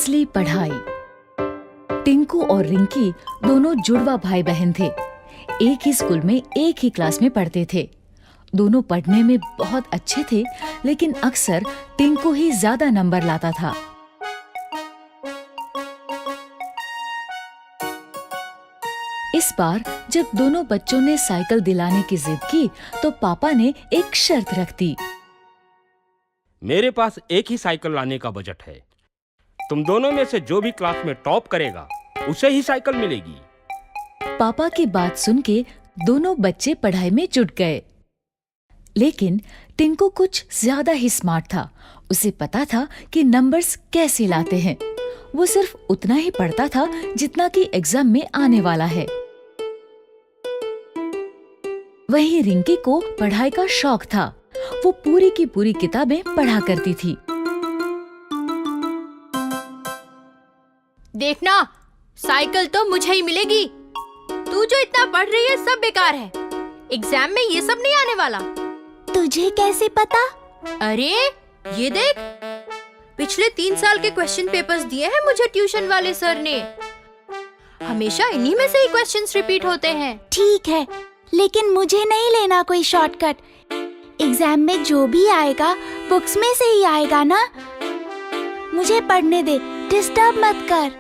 असली पढ़ाई। टिंकू और रिंकी दोनों जुड़वा भाई बहन थे। एक ही स्कूल में एक ही क्लास में पढ़ते थे। दोनों पढ़ने में बहुत अच्छे थे, लेकिन अक्सर टिंकू ही ज्यादा नंबर लाता था। इस बार जब दोनों बच्चों ने साइकिल दिलाने की जिद की, तो पापा ने एक शर्त रख दी। मेरे पास एक ही साइकिल लाने का बजट है। तुम दोनों में से जो भी क्लास में टॉप करेगा उसे ही साइकिल मिलेगी। पापा की बात सुन के दोनों बच्चे पढ़ाई में जुट गए। लेकिन टिंकू कुछ ज्यादा ही स्मार्ट था। उसे पता था कि नंबर्स कैसे लाते हैं। वो सिर्फ उतना ही पढ़ता था जितना कि एग्जाम में आने वाला है। वहीं रिंकी को पढ़ाई का शौक था। वो पूरी की पूरी किताबें पढ़ा करती थी। देखना, साइकिल तो मुझे ही मिलेगी। तू जो इतना पढ़ रही है सब बेकार है। एग्जाम में ये सब नहीं आने वाला। तुझे कैसे पता? अरे ये देख, पिछले 3 साल के क्वेश्चन पेपर्स दिए हैं मुझे ट्यूशन वाले सर ने। हमेशा इन्हीं में से ही क्वेश्चंस रिपीट होते हैं। ठीक है, लेकिन मुझे नहीं लेना कोई शॉर्टकट। एग्जाम में जो भी आएगा बुक्स में से ही आएगा ना। मुझे पढ़ने दे, डिस्टर्ब मत कर।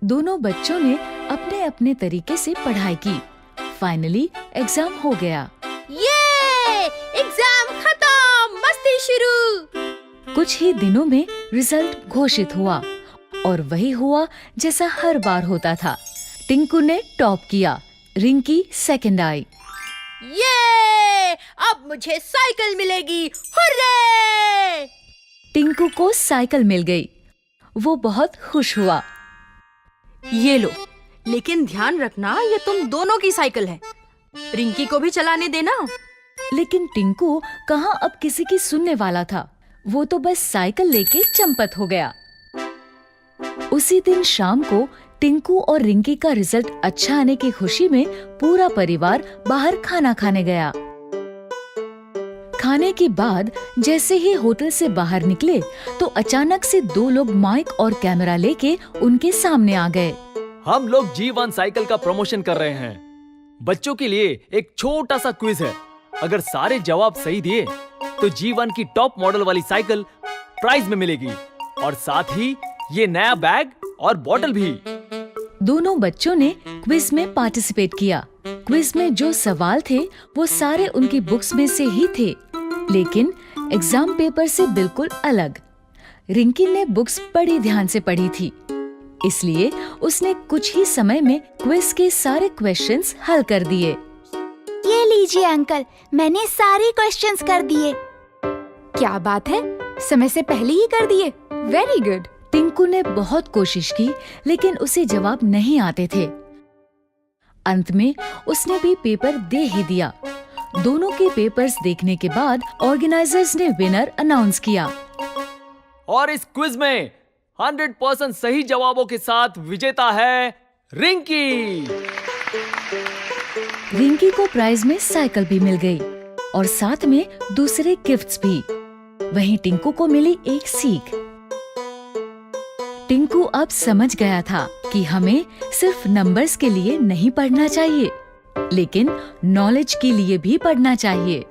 दोनों बच्चों ने अपने अपने तरीके से पढ़ाई की। फाइनली एग्जाम हो गया। ये एग्जाम खत्म, मस्ती शुरू। कुछ ही दिनों में रिजल्ट घोषित हुआ और वही हुआ जैसा हर बार होता था। टिंकू ने टॉप किया, रिंकी सेकंड आई। ये अब मुझे साइकिल मिलेगी, हुर्रे! टिंकू को साइकिल मिल गई। वो बहुत खुश हुआ। ये लो, लेकिन ध्यान रखना ये तुम दोनों की साइकिल है। रिंकी को भी चलाने देना। लेकिन टिंकू कहाँ अब किसी की सुनने वाला था। वो तो बस साइकिल लेके चंपत हो गया। उसी दिन शाम को टिंकू और रिंकी का रिजल्ट अच्छा आने की खुशी में पूरा परिवार बाहर खाना खाने गया। खाने के बाद जैसे ही होटल से बाहर निकले तो अचानक से 2 लोग माइक और कैमरा लेके उनके सामने आ गए। हम लोग G1 साइकिल का प्रमोशन कर रहे हैं। बच्चों के लिए एक छोटा सा क्विज है। अगर सारे जवाब सही दिए तो G1 की टॉप मॉडल वाली साइकिल प्राइज में मिलेगी और साथ ही ये नया बैग और बॉटल भी। दोनों बच्चों ने क्विज में पार्टिसिपेट किया। क्विज में जो सवाल थे वो सारे उनकी बुक्स में से ही थे, लेकिन एग्जाम पेपर से बिल्कुल अलग। रिंकी ने बुक्स बड़ी ध्यान से पढ़ी थी, इसलिए उसने कुछ ही समय में क्विज के सारे क्वेश्चंस हल कर दिए। ये लीजिए अंकल, मैंने सारे क्वेश्चंस कर दिए। क्या बात है, समय से पहले ही कर दिए। Very good. टिंकू ने बहुत कोशिश की, लेकिन उसे जवाब नहीं आते थे। अंत में उसने भी पेपर दे ही दिया। दोनों के पेपर्स देखने के बाद ऑर्गेनाइजर्स ने विनर अनाउंस किया। और इस क्विज में 100% सही जवाबों के साथ विजेता है रिंकी। रिंकी को प्राइज में साइकिल भी मिल गई और साथ में दूसरे गिफ्ट्स भी। वहीं टिंकू को मिली एक सीख। टिंकू अब समझ गया था कि हमें सिर्फ नंबर्स के लिए नहीं पढ़ना चाहिए, लेकिन नॉलेज के लिए भी पढ़ना चाहिए।